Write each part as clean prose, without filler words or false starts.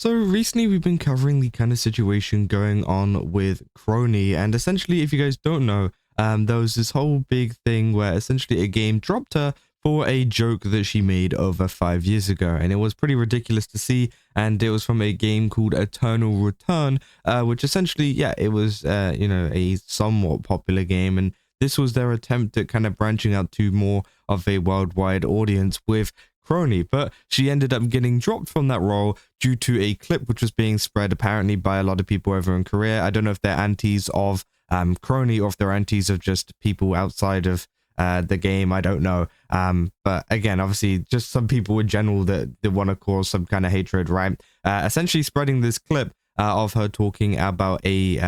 So recently we've been covering the kind of situation going on with Kronii, and essentially, if you guys don't know, there was this whole big thing where essentially a game dropped her for a joke that she made over 5 years ago, and it was pretty ridiculous to see. And it was from a game called Eternal Return, which essentially, yeah, it was a somewhat popular game, and this was their attempt at kind of branching out to more of a worldwide audience with Kronii, but she ended up getting dropped from that role due to a clip which was being spread apparently by a lot of people over in Korea. I don't know if they're antis of Kronii or if they're antis of just people outside of the game. I don't know. But again, obviously, just some people in general that want to cause some kind of hatred, right? Essentially spreading this clip of her talking about a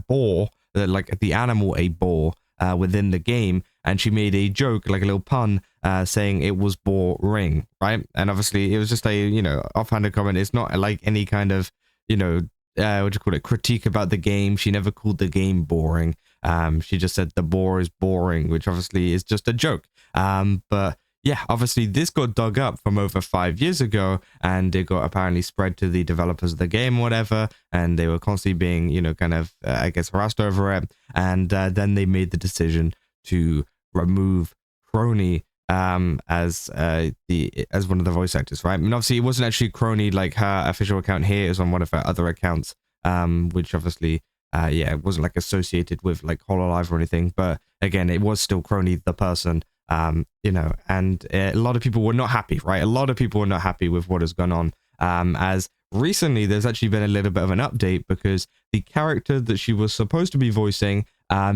boar, like the animal, a boar. Within the game, and she made a joke, like a little pun, saying it was boring, right? And obviously it was just a offhanded comment. It's not like any kind of what do you call it, critique about the game. She never called the game boring. She just said the boar is boring, which obviously is just a joke. But yeah, obviously this got dug up from over 5 years ago, and it got apparently spread to the developers of the game, whatever, and they were constantly being, kind of, I guess, harassed over it. And then they made the decision to remove Kronii as one of the voice actors, right? I mean, obviously it wasn't actually Kronii, like her official account here is on one of her other accounts, which obviously, it wasn't like associated with like hololive or anything, but again, it was still Kronii the person. And a lot of people were not happy, right? A lot of people were not happy with what has gone on. As recently, there's actually been a little bit of an update because the character that she was supposed to be voicing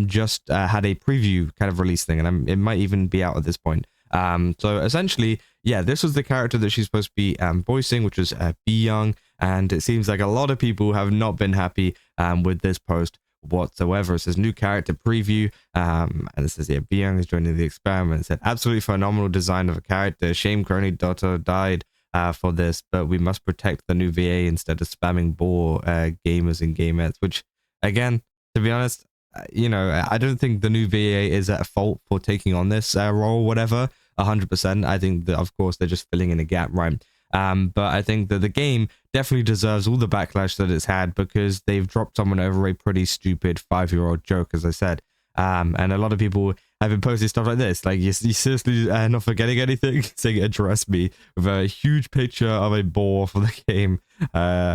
just had a preview kind of release thing, and it might even be out at this point. So essentially, yeah, this was the character that she's supposed to be voicing, which was Young, and it seems like a lot of people have not been happy with this post whatsoever. It says new character preview, and it says, yeah, Young is joining the experiment. It said absolutely phenomenal design of a character. Shame Kronii daughter died for this, but we must protect the new VA instead of spamming boar gamers and gamettes. Which, again, to be honest, I don't think the new VA is at fault for taking on this role, whatever. 100%. I think that, of course, they're just filling in a gap, right? But I think that the game definitely deserves all the backlash that it's had because they've dropped someone over a pretty stupid 5-year-old joke, as I said. And a lot of people have been posting stuff like this, like, you seriously not forgetting anything? Saying address me with a huge picture of a boar for the game,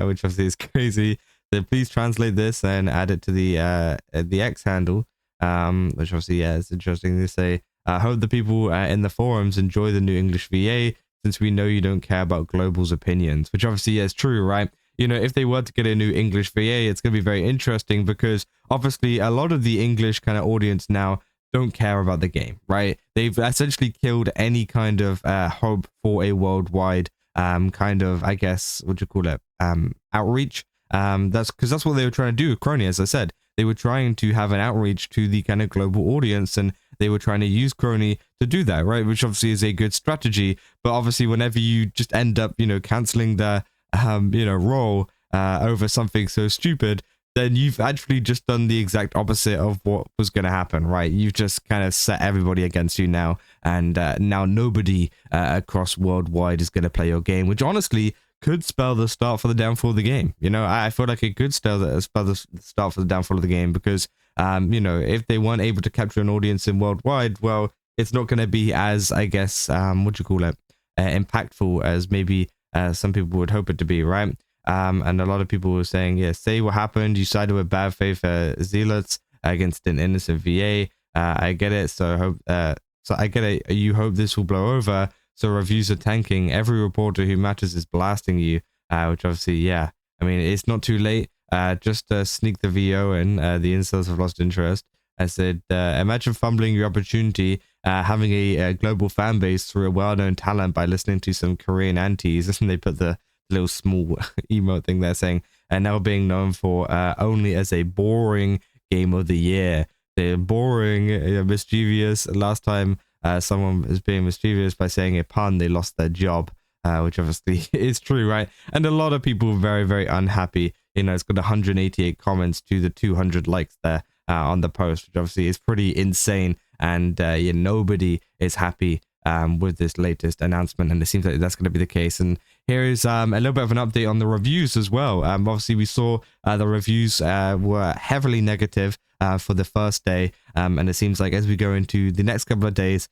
which obviously is crazy. So please translate this and add it to the X handle, which obviously, yeah, it's interesting. They say, I hope the people in the forums enjoy the new English VA, since we know you don't care about global's opinions, which obviously is true, right? If they were to get a new English VA, it's going to be very interesting because obviously a lot of the English kind of audience now don't care about the game, right? They've essentially killed any kind of hope for a worldwide kind of, I guess, what do you call it, outreach. That's because that's what they were trying to do with Kronii, as I said. They were trying to have an outreach to the kind of global audience, and they were trying to use Kronii to do that, right? Which obviously is a good strategy. But obviously, whenever you just end up, canceling the, role over something so stupid, then you've actually just done the exact opposite of what was going to happen, right? You've just kind of set everybody against you now, and now nobody across worldwide is going to play your game, which honestly could spell the start for the downfall of the game. I feel like it could spell the start for the downfall of the game because, if they weren't able to capture an audience in worldwide, well, it's not going to be as, I guess, impactful as maybe some people would hope it to be, right? And a lot of people were saying, yeah, say what happened. You sided with bad faith zealots against an innocent VA. I get it. So I get it. You hope this will blow over. So reviews are tanking. Every reporter who matters is blasting you, which obviously, yeah. I mean, it's not too late. Just sneak the VO in. The incels have lost interest. I said, imagine fumbling your opportunity, having a global fan base through a well-known talent by listening to some Korean antis. And they put the little small emote thing there saying, and now being known for only as a boring game of the year. They're boring, mischievous. Last time someone was being mischievous by saying a pun, they lost their job, which obviously is true, right? And a lot of people were very, very unhappy. It's got 188 comments to the 200 likes there on the post, which obviously is pretty insane. And nobody is happy with this latest announcement, and it seems like that's going to be the case. And here is a little bit of an update on the reviews as well. Obviously, we saw the reviews were heavily negative for the first day, and it seems like as we go into the next couple of days,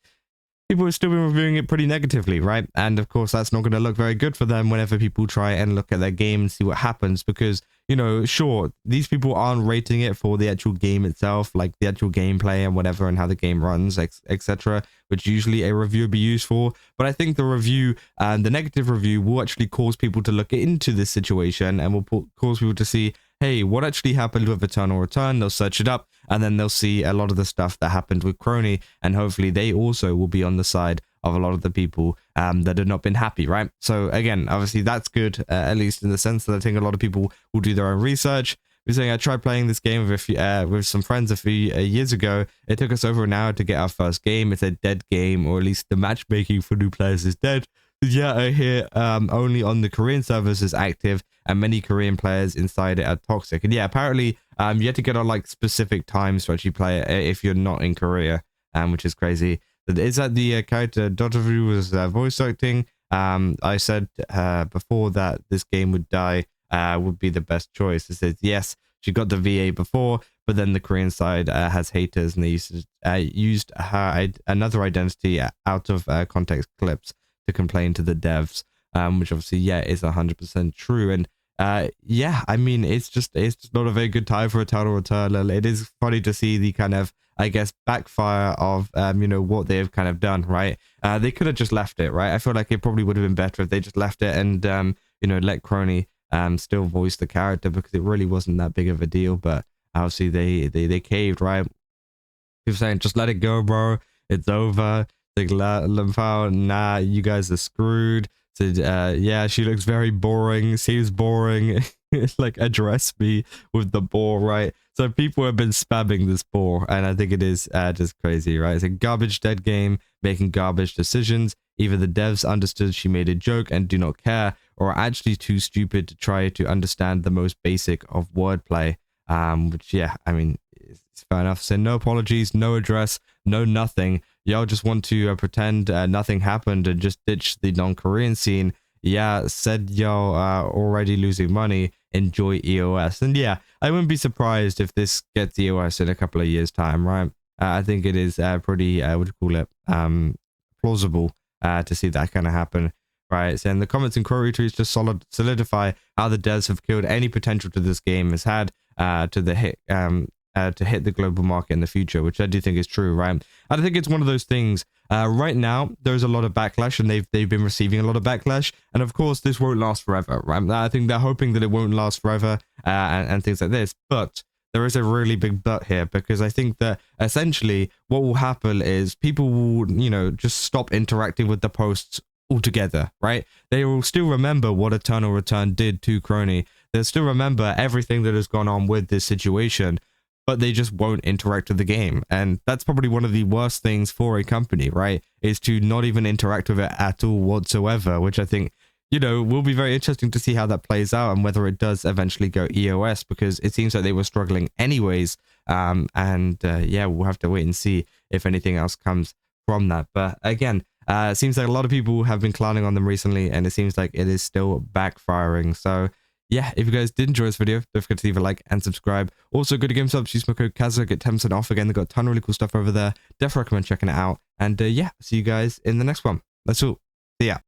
people have still been reviewing it pretty negatively, right? And of course, that's not going to look very good for them whenever people try and look at their game and see what happens, because, you know, sure, these people aren't rating it for the actual game itself, like the actual gameplay and whatever, and how the game runs, etc., which usually a review would be used for. But I think the review, the negative review, will actually cause people to look into this situation and will cause people to see, hey, what actually happened with Eternal Return? They'll search it up, and then they'll see a lot of the stuff that happened with Kronii, and hopefully they also will be on the side of a lot of the people that have not been happy, right? So again, obviously that's good, at least in the sense that I think a lot of people will do their own research. We're saying I tried playing this game with some friends a few years ago. It took us over an hour to get our first game. It's a dead game, or at least the matchmaking for new players is dead. Yeah, I hear only on the Korean servers is active, and many Korean players inside it are toxic. And yeah, apparently you have to get on like specific times to actually play it if you're not in Korea, which is crazy. Is that the character Dotoru was voice acting? I said before that this game would die would be the best choice. It says yes, she got the VA before, but then the Korean side has haters, and they used her another identity out of context clips to complain to the devs, which obviously, yeah, is 100% true. And yeah, I mean, it's just not a very good time for Eternal Return. It is funny to see the kind of, I guess, backfire of you know, what they've kind of done, right? They could have just left it, right? I feel like it probably would have been better if they just left it and you know, let Kronii still voice the character, because it really wasn't that big of a deal. But obviously they caved, right? People saying, just let it go, bro, it's over. Like, nah, you guys are screwed. So yeah, she looks very boring, seems boring. Like, address me with the boar, right? So people have been spamming this boar, and I think it is just crazy, right? It's a garbage dead game making garbage decisions. Either the devs understood she made a joke and do not care, or are actually too stupid to try to understand the most basic of wordplay. Which, yeah, I mean, it's fair enough. So no apologies, no address, no nothing. Y'all just want to pretend nothing happened and just ditch the non-Korean scene. Yeah, said y'all are already losing money. Enjoy EOS. And yeah, I wouldn't be surprised if this gets EOS in a couple of years' time, right? I think it is pretty, what do you call it, plausible to see that kind of happen, right? So in the comments and quote retweets just solidify how the devs have killed any potential to this game has had to hit the global market in the future, which I do think is true, right? I think it's one of those things. Right now, there's a lot of backlash, and they've been receiving a lot of backlash, and of course, this won't last forever, right? I think they're hoping that it won't last forever, and things like this. But there is a really big but here, because I think that essentially what will happen is people will, you know, just stop interacting with the posts altogether, right? They will still remember what Eternal Return did to Kronii. They'll still remember everything that has gone on with this situation, but they just won't interact with the game. And that's probably one of the worst things for a company, right? Is to not even interact with it at all whatsoever, which I think, you know, will be very interesting to see how that plays out and whether it does eventually go EOS, because it seems like they were struggling anyways. Yeah, we'll have to wait and see if anything else comes from that. But again, it seems like a lot of people have been clowning on them recently, and it seems like it is still backfiring. So yeah, if you guys did enjoy this video, don't forget to leave a like and subscribe. Also, go to GameStop, use my code Kazza, get 10% off. Again, they've got a ton of really cool stuff over there. Definitely recommend checking it out. And yeah, see you guys in the next one. That's all. See ya.